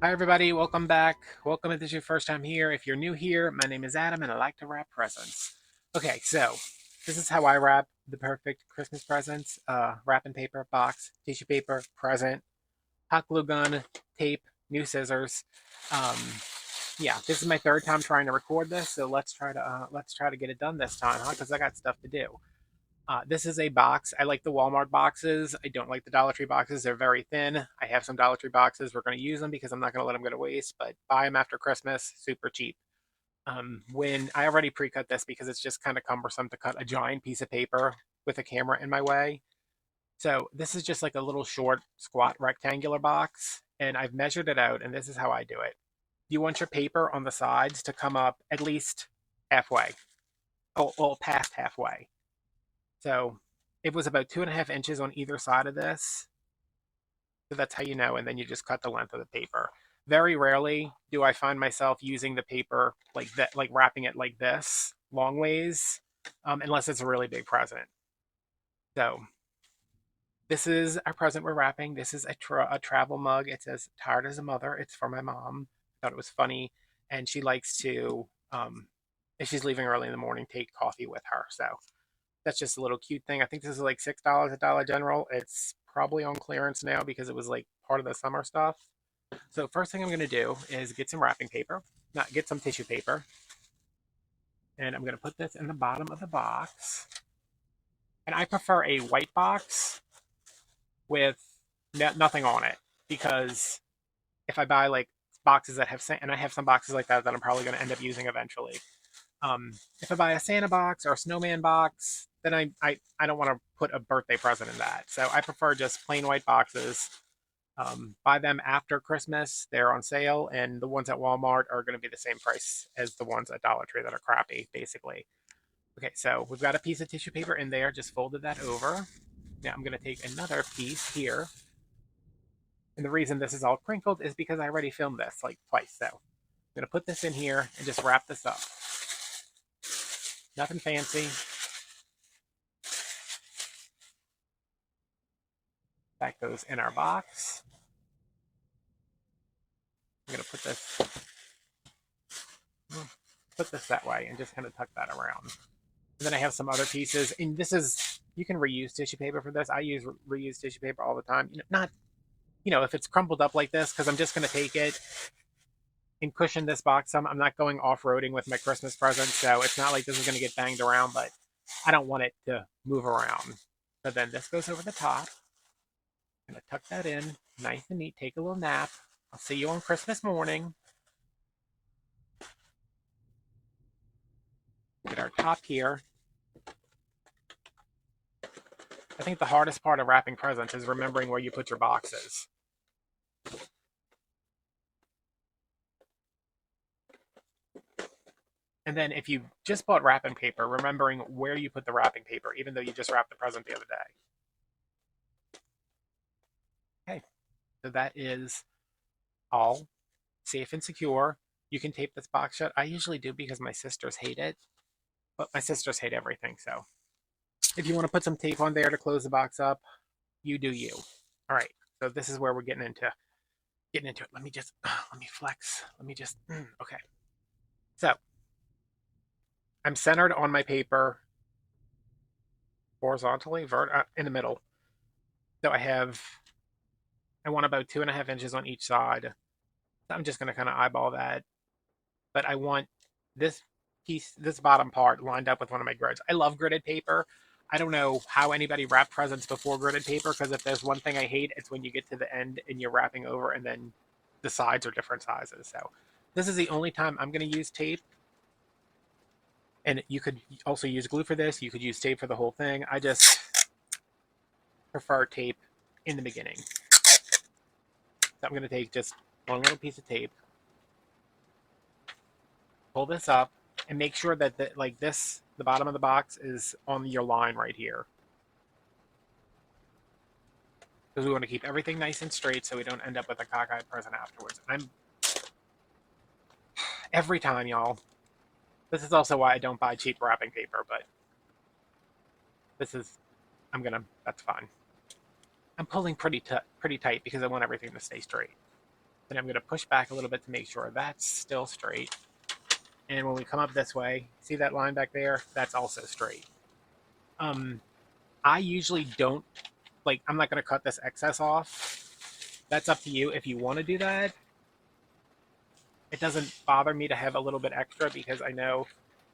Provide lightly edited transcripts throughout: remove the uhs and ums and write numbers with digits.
Hi, everybody. Welcome back. Welcome if this is your first time here. If you're new here, my name is Adam and I like to wrap presents. Okay, so this is how I wrap the perfect Christmas presents wrapping paper, box, tissue paper, present, hot glue gun, tape, new scissors. Um, yeah, this is my third time trying to record this, so let's try to get it done this time, huh? Because I got stuff to do. This is a box. I like the Walmart boxes. I don't like the Dollar Tree boxes. They're very thin. I have some Dollar Tree boxes. We're going to use them because I'm not going to let them go to waste, but buy them after Christmas, super cheap. When I already pre-cut this because it's just kind of cumbersome to cut a giant piece of paper with a camera in my way. So this is just like a little short, squat rectangular box, and I've measured it out, and this is how I do it. You want your paper on the sides to come up at least halfway, oh, past halfway. So it was about 2.5 inches on either side of this. So that's how you know. And then you just cut the length of the paper. Very rarely do I find myself using the paper like that, like wrapping it like this long ways, unless it's a really big present. So this is our present we're wrapping. This is a travel mug. It says "Tired as a Mother." It's for my mom. I thought it was funny, and she likes to, if she's leaving early in the morning, take coffee with her. So that's just a little cute thing. I think this is like $6 at Dollar General. It's probably on clearance now because it was like part of the summer stuff. So first thing I'm going to do is get some wrapping paper, not get some tissue paper, and I'm going to put this in the bottom of the box. And I prefer a white box with nothing on it because if I buy like boxes that have and I have some boxes like that I'm probably going to end up using eventually. If I buy a Santa box or a snowman box, then I don't want to put a birthday present in that. So I prefer just plain white boxes. Buy them after Christmas. They're on sale, and the ones at Walmart are going to be the same price as the ones at Dollar Tree that are crappy, basically. Okay, so we've got a piece of tissue paper in there. Just folded that over. Now I'm going to take another piece here. And the reason this is all crinkled is because I already filmed this like twice. So I'm going to put this in here and just wrap this up. Nothing fancy. That goes in our box. I'm going to put this that way and just kind of tuck that around. And then I have some other pieces. And this is, you can reuse tissue paper for this. I use reused tissue paper all the time. Not, if it's crumpled up like this, because I'm just going to take it and cushion this box some. I'm not going off-roading with my Christmas present, so it's not like this is going to get banged around, but I don't want it to move around. So then this goes over the top. I'm going to tuck that in, nice and neat, take a little nap. I'll see you on Christmas morning. Get our top here. I think the hardest part of wrapping presents is remembering where you put your boxes. And then if you just bought wrapping paper, remembering where you put the wrapping paper, even though you just wrapped the present the other day. Okay, so that is all safe and secure. You can tape this box shut. I usually do because my sisters hate it, but my sisters hate everything. So if you want to put some tape on there to close the box up, you do you. All right, so this is where we're getting into it. Let me just let me flex. Let me just okay. So I'm centered on my paper horizontally, in the middle. So I want about 2.5 inches on each side. I'm just going to kind of eyeball that, but I want this this bottom part lined up with one of my grids. I love gridded paper. I don't know how anybody wrapped presents before gridded paper, because if there's one thing I hate, it's when you get to the end and you're wrapping over and then the sides are different sizes. So this is the only time I'm going to use tape. And you could also use glue for this. You could use tape for the whole thing. I just prefer tape in the beginning. So I'm going to take just one little piece of tape, pull this up, and make sure that the bottom of the box is on your line right here. Because we want to keep everything nice and straight so we don't end up with a cockeyed present afterwards. Every time, y'all. This is also why I don't buy cheap wrapping paper, but this is, that's fine. I'm pulling pretty tight because I want everything to stay straight. Then I'm going to push back a little bit to make sure that's still straight. And when we come up this way, see that line back there? That's also straight. I usually don't, like, I'm not going to cut this excess off. That's up to you if you want to do that. It doesn't bother me to have a little bit extra because I know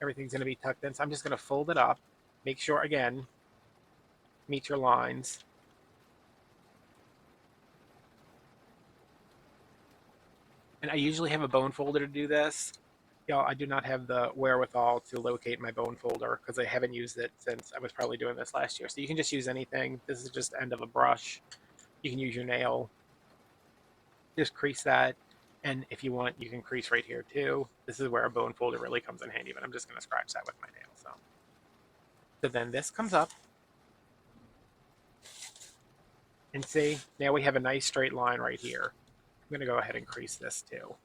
everything's going to be tucked in. So I'm just going to fold it up. Make sure, again, meet your lines. And I usually have a bone folder to do this. Y'all, I do not have the wherewithal to locate my bone folder because I haven't used it since I was probably doing this last year. So you can just use anything. This is just the end of a brush. You can use your nail. Just crease that. And if you want, you can crease right here too. This is where a bone folder really comes in handy, but I'm just going to scratch that with my nail. So then this comes up. And see, now we have a nice straight line right here. I'm going to go ahead and crease this too.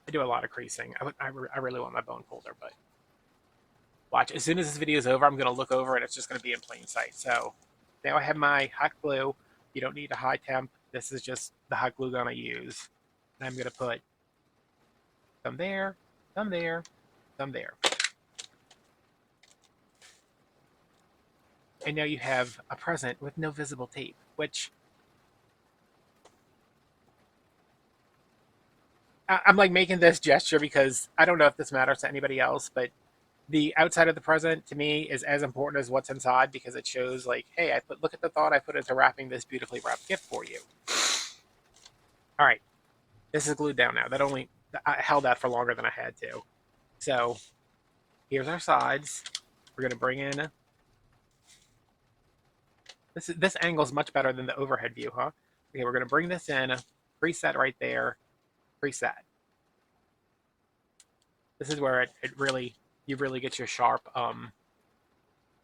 I do a lot of creasing. I really want my bone folder, but watch. As soon as this video is over, I'm going to look over and it's just going to be in plain sight. So now I have my hot glue. You don't need a high temp. This is just the hot glue gun I use. And I'm going to put some there, some there, some there. And now you have a present with no visible tape, which I'm like making this gesture because I don't know if this matters to anybody else, but the outside of the present to me is as important as what's inside because it shows like, hey, look at the thought I put into wrapping this beautifully wrapped gift for you. All right, this is glued down now. I held that for longer than I had to. So here's our sides. We're gonna bring in this angle is much better than the overhead view, huh? Okay, we're gonna bring this in, preset right there, preset. This is where you really get your sharp.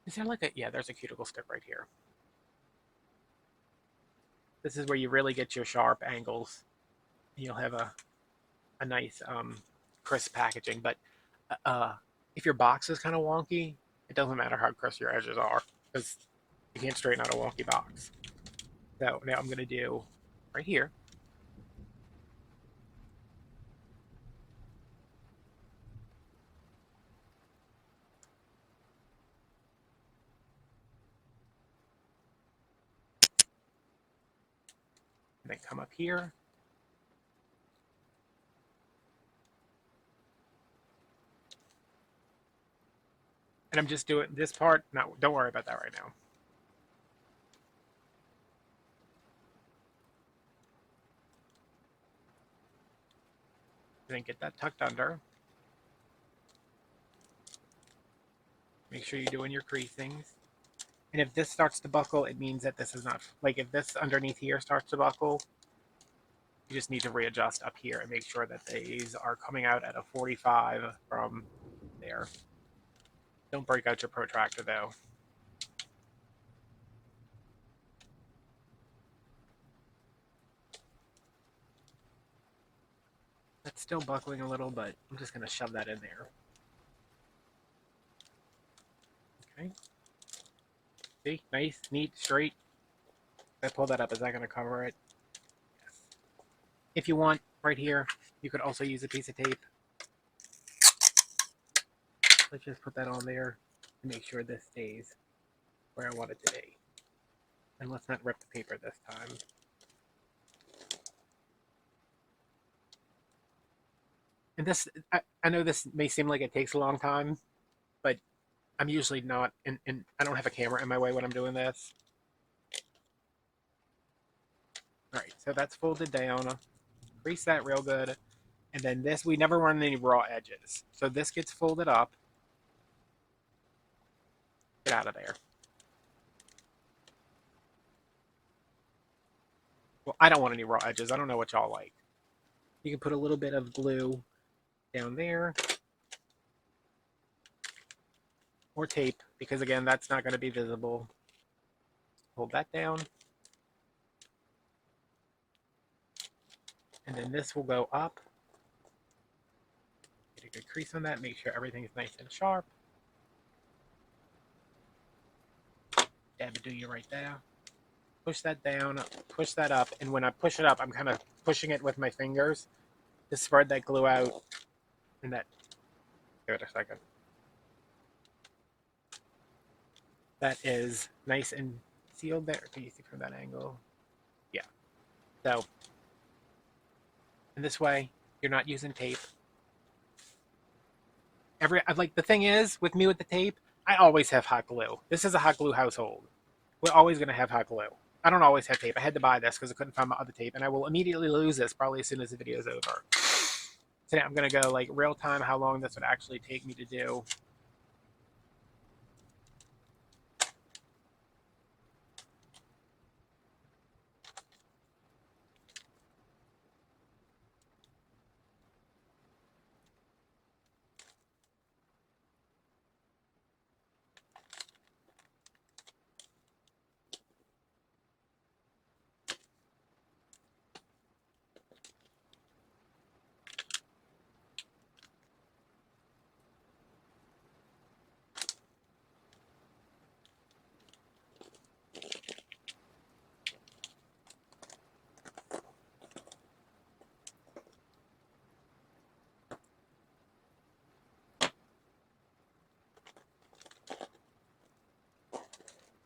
Is there like a yeah? There's a cuticle stick right here. This is where you really get your sharp angles. You'll have a nice crisp packaging. But if your box is kind of wonky, it doesn't matter how crisp your edges are because you can't straighten out a wonky box. So now I'm going to do right here. And then come up here. And I'm just doing this part. No, don't worry about that right now. And then get that tucked under. Make sure you're doing your creasings. And if this starts to buckle, it means that this is not, like if this underneath here starts to buckle, you just need to readjust up here and make sure that these are coming out at a 45 from there. Don't break out your protractor though. That's still buckling a little, but I'm just going to shove that in there. Okay. See? Nice, neat, straight. If I pull that up, is that going to cover it? Yes. If you want, right here, you could also use a piece of tape. Let's just put that on there and make sure this stays where I want it to be. And let's not rip the paper this time. And this, I know this may seem like it takes a long time, but I'm usually not, and I don't have a camera in my way when I'm doing this. All right, so that's folded down. Crease that real good. And then this, we never run any raw edges. So this gets folded up. Get out of there. Well, I don't want any raw edges. I don't know what y'all like. You can put a little bit of glue down there. Or tape, because again, that's not going to be visible. Hold that down. And then this will go up. Get a good crease on that. Make sure everything is nice and sharp. Dab it do you right there. push that down, push that up, and when I push it up, I'm kind of pushing it with my fingers to spread that glue out. And that, give it a second. That is nice and sealed there. Can you see from that angle? Yeah. So, in this way, you're not using tape. Like the thing is with me with the tape, I always have hot glue. This is a hot glue household. We're always going to have hot glue. I don't always have tape. I had to buy this because I couldn't find my other tape, and I will immediately lose this probably as soon as the video is over. Today I'm going to go like real time how long this would actually take me to do.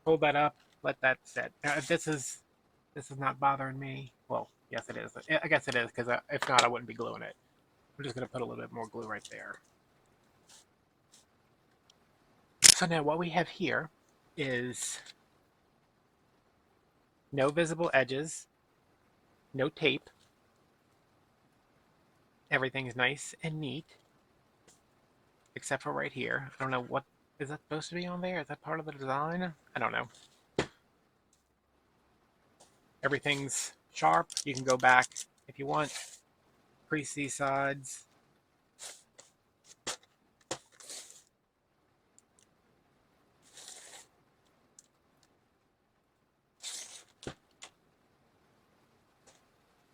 Hold that up, let that sit. Now, if this is not bothering me, well, yes it is. I guess it is because if not, I wouldn't be gluing it. I'm just going to put a little bit more glue right there. So now what we have here is no visible edges, no tape. Everything's nice and neat, except for right here. I don't know what is that supposed to be on there? Is that part of the design? I don't know. Everything's sharp. You can go back if you want. Crease these sides.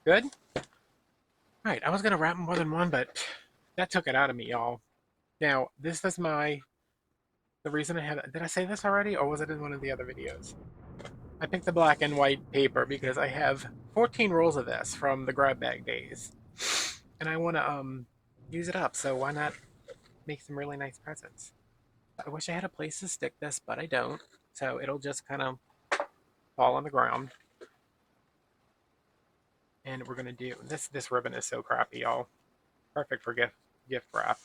Good? Right, I was going to wrap more than one, but that took it out of me, y'all. Now, this is the reason I had, did I say this already, or was it in one of the other videos? I picked the black and white paper because I have 14 rolls of this from the grab bag days. And I want to use it up, so why not make some really nice presents? I wish I had a place to stick this, but I don't. So it'll just kind of fall on the ground. And we're gonna do this ribbon is so crappy, y'all. Perfect for gift wrap.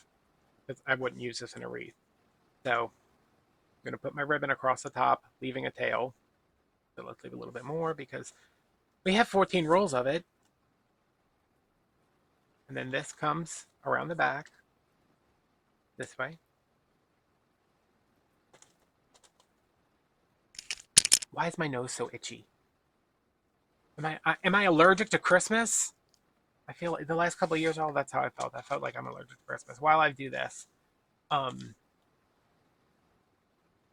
Because I wouldn't use this in a wreath. So I'm gonna put my ribbon across the top, leaving a tail. So let's leave a little bit more because we have 14 rolls of it. And then this comes around the back this way. Why is my nose so itchy? Am I allergic to Christmas? I feel like the last couple of years, all that's how I felt. I felt like I'm allergic to Christmas. While I do this, um,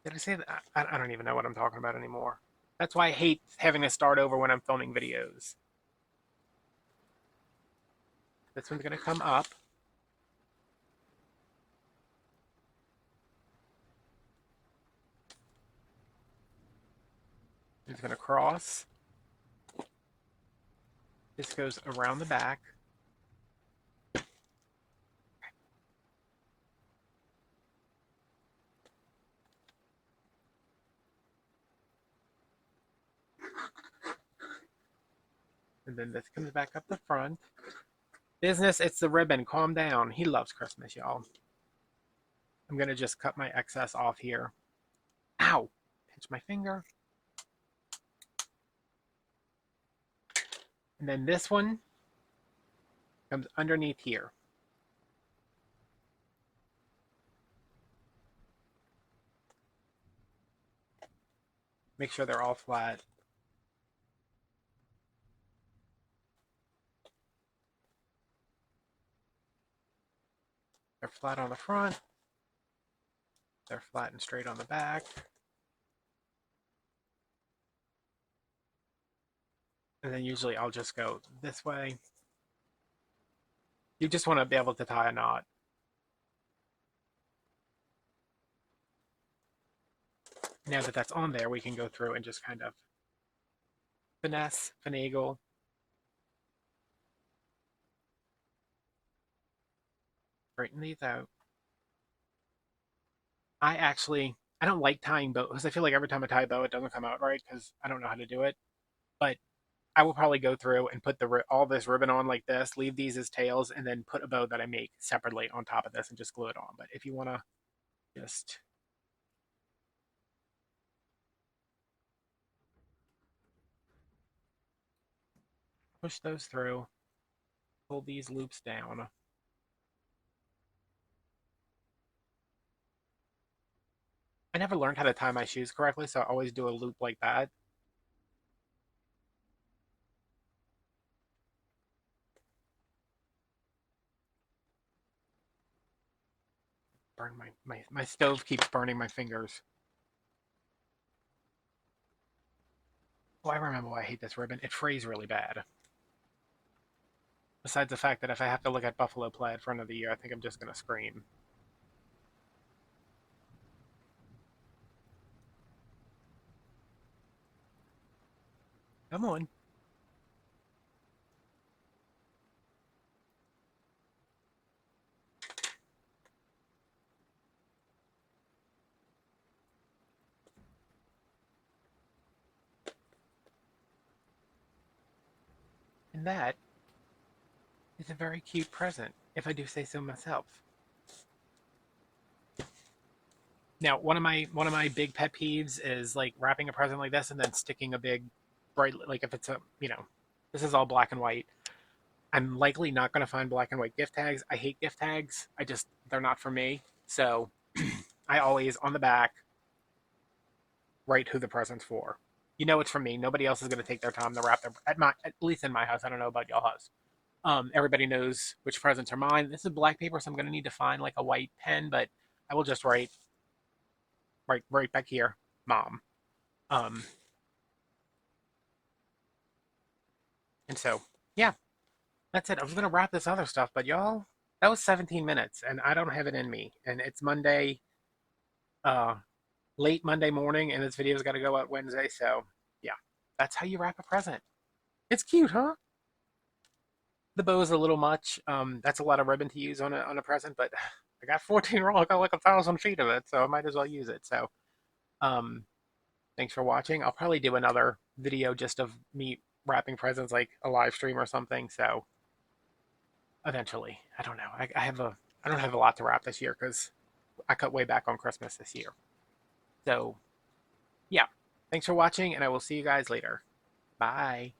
did I say that? I don't even know what I'm talking about anymore. That's why I hate having to start over when I'm filming videos. This one's gonna come up. It's gonna cross. This goes around the back. And then this comes back up the front. Business, it's the ribbon. Calm down. He loves Christmas, y'all. I'm gonna just cut my excess off here. Ow! Pinch my finger. And then this one comes underneath here. Make sure they're all flat. They're flat on the front. They're flat and straight on the back. And then usually I'll just go this way. You just want to be able to tie a knot. Now that that's on there, we can go through and just kind of finagle. Straighten these out. I don't like tying bow because I feel like every time I tie a bow, it doesn't come out right because I don't know how to do it. But I will probably go through and put all this ribbon on like this, leave these as tails, and then put a bow that I make separately on top of this and just glue it on. But if you want to just push those through, pull these loops down. I never learned how to tie my shoes correctly, so I always do a loop like that. Burn my stove keeps burning my fingers. Oh, I remember why I hate this ribbon. It frays really bad. Besides the fact that if I have to look at buffalo plaid for another year, I think I'm just gonna scream. Come on. And that is a very cute present, if I do say so myself. Now, one of my big pet peeves is like wrapping a present like this and then sticking a big bright like if it's a this is all black and white. I'm likely not going to find black and white gift tags. I hate gift tags. They're not for me. So I always on the back write who the present's for. You know it's from me. Nobody else is going to take their time to wrap their at least in my house. I don't know about y'all house. Everybody knows which presents are mine. This is black paper, so I'm going to need to find like a white pen, but I will just write right back here, mom. Um, and so yeah, that's it. I was going to wrap this other stuff, but y'all, that was 17 minutes, and I don't have it in me. And it's Monday, uh, late Monday morning, and this video's got to go out Wednesday. So yeah, that's how you wrap a present. It's cute, huh? The bow is a little much. That's a lot of ribbon to use on a present, but I got 14 roll. I got like 1,000 feet of it, so I might as well use it. So, um, thanks for watching. I'll probably do another video just of me wrapping presents, like a live stream or something. So eventually, I don't know. I don't have a lot to wrap this year because I cut way back on Christmas this year. So yeah, thanks for watching, and I will see you guys later. Bye.